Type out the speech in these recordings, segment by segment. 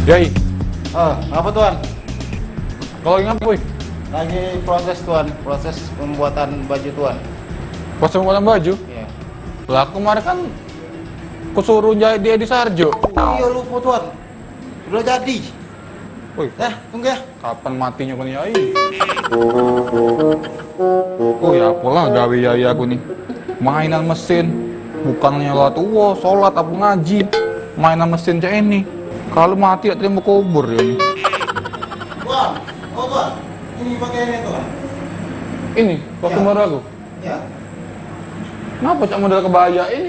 Yai, Apa tuan? kalau ingat boy, Lagi proses tuan, proses pembuatan baju tuan. pas pembuatan baju, Iya. lah kemarin kan kusuruh jahit dia di Sarjo. Iya lupa tuan. Udah jadi. Woi, Tunggu ya. kapan matinya kan Yai? Oh ya, apalah gawe Yai aku nih. Mainan mesin, bukannya lah tua, sholat apa ngaji, mainan mesin cak ini. Kalau mati tak terima kubur ya ini. Tuan, tuan. Ini pakai ini tuan. Ini, waktu Ya. baru aku. Ya. Kenapa cak model kebaya ini?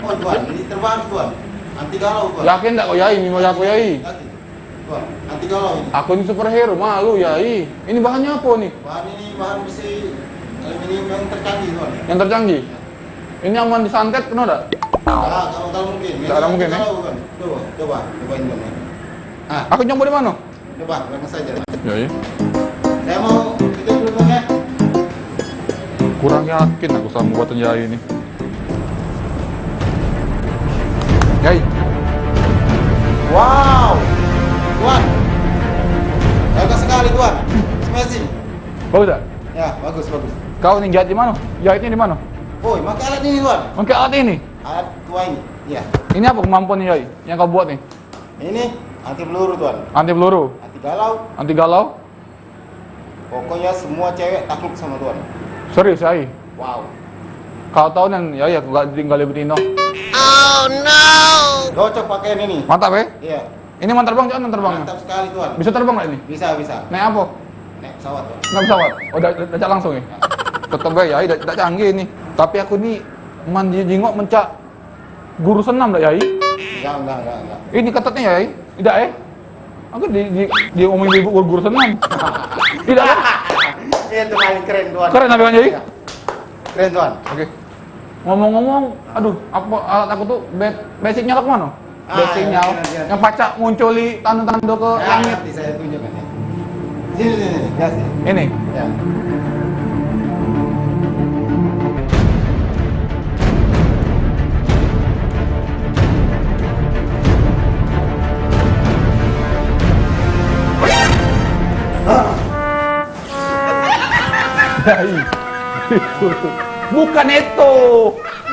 Oh tuan, ini terbang tuan. Anti galau tuan. Yakin tak kau Yai, ini mau aku Yai? Yakin. Tuan, anti galau ini. Aku ini superhero, malu Yai. Ini bahannya apa nih? Bahan ini bahan besi aluminium yang tercanggih tuan. Yang tercanggih? Ini aman disantet, kena tak? Kalau mungkin. Tak ada mungkin, Galau, kan? Cobain tuan. Ah, Aku nyoba di mana? coba, lepas saja. Yai. Saya mau itu dulu tuan ya. Kurang yakin aku sama buatan Yai ini. Yai, Wow, tuan, bagus sekali tuan, amazing. bagus tak? Ya, bagus. Kau nih jahit di mana? Jahitnya di mana? Oh, pakai alat ini tuan, Pakai alat ini. alat tua ini. Ya, Ini apa kemampuannya Yai? Yang kau buat nih? ini anti peluru tuan, Anti peluru, anti galau. anti galau. Pokoknya semua cewek takluk sama tuan. Serius Yai? Wow. Kau tahu kan Yai aku gak tinggal di Betino. Cocok pakai ini. Mantap ya? Iya, Ini mau terbang jangan terbangnya? mantap sekali tuan. Bisa terbang nggak ini? Bisa. Naik apa? Naik pesawat tuan. Nggak pesawat? Oh, udah langsung ya? Tetep ya Yai, udah canggih ini. Tapi aku ini mandi jingok mencak guru senam dah Yai. Enggak. Ini ketatnya Yai? Tidak ya? Aku di omongin ibu guru senam. Tidak ya? Itu paling keren tuan. Keren tapi kan Yai? Iya. Keren tuan. Oke. Ngomong-ngomong, aduh, apa alat aku tuh basicnya ke mana? Basicnya, iya. yang pacak munculi tanda-tanda ke Ya, langit. nanti saya tunjukkan ya. Sini. Ya, sini. Ini. Ya. Yai, itu. Bukan itu.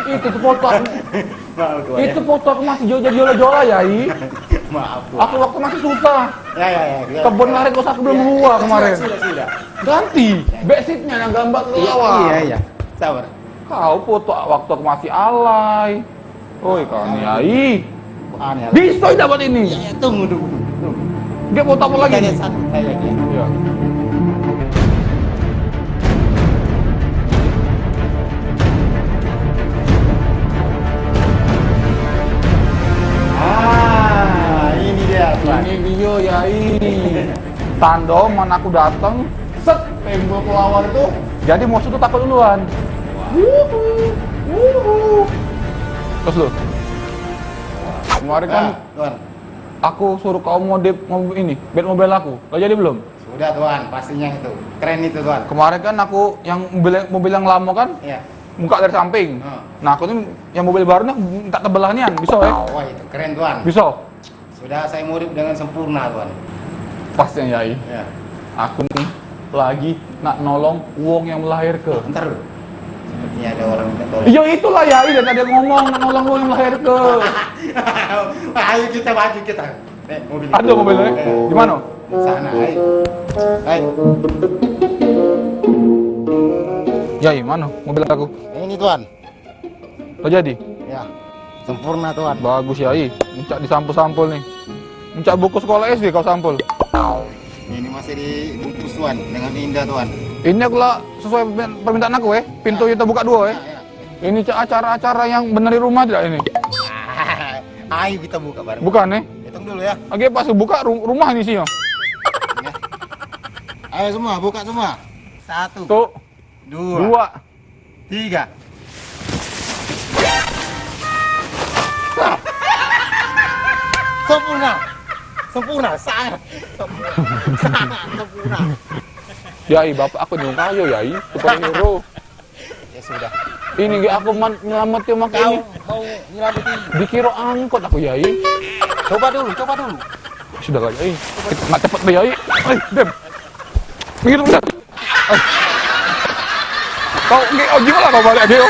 Itu tuh foto. Maaf tuan. Itu foto aku masih jola-jola Yai. Maaf tuan. Aku waktu masih susah. Ya. Kebun lari kos aku belum buah kemarin. Sudah. Ganti. Basicnya yang gambar kelawar. Iya. Sabar. Kau foto waktu aku masih alay. Oi kan Yai. Aneh. Bisa dapat ini. Ya, tunggu. Dia foto apa lagi? Kita lihat nih? satu kali lagi ya. Iya. Ini dia tuan. Ini dia Yai. Tanda mana aku datang, set tembok kelawar itu. Jadi musuh tuh takut duluan. Wuhu. Terus lu. Kemarin kan Tuan. aku suruh kau modif mobil ini, bed mobil aku. Lo jadi belum? Sudah tuan, pastinya itu. Keren itu tuan. Kemarin kan aku yang mobil yang lama kan, Iya. muka dari samping. Nah aku ini yang mobil barunya minta tebelahnya, bisa ya? Wah, itu keren tuan. Bisa. Sudah saya modif dengan sempurna tuan. Pastinya Yai. Ya. Aku nih lagi nak nolong wong yang melahirkan. Bentar dulu. Sepertinya ada orang minta tolong. Iya itulah Yai, dan ada yang ngomong nak nolong wong yang melahirkan. Ayo kita maju kita. Mobil. Ada mobilnya? Di mana? Di sana. Ayo. Yai, mana mobil aku? Ini tuan. Lo jadi? Ya. Sempurna tuan. Bagus Yai. Mencak disampul-sampul nih. Mencak buku sekolah SD kau sampul. Ini masih dibungkus tuan dengan indah tuan. Ini aku lah sesuai permintaan aku pintu kita buka dua Ya. Ini acara-acara yang bener di rumah tidak ini? Ayo kita buka bareng. Bukan Hitung dulu ya. Oke pas buka rumah ini sih. Ayo semua buka semua. 1, Tuh, 2, 2. 3. Sempurna, sangat sempurna. Yai, bapak aku nyung kayo Yai, superhero. Ya sudah. Ini gak aku nyelamatin sama Kau ini. mau nyelamatin Dikira angkot aku Yai. Coba dulu, coba dulu. Sudah lah, Yai. Kita nggak cepet deh, Yai. Dem. Minggir, udah. Kau, gimana kau balik, Gio?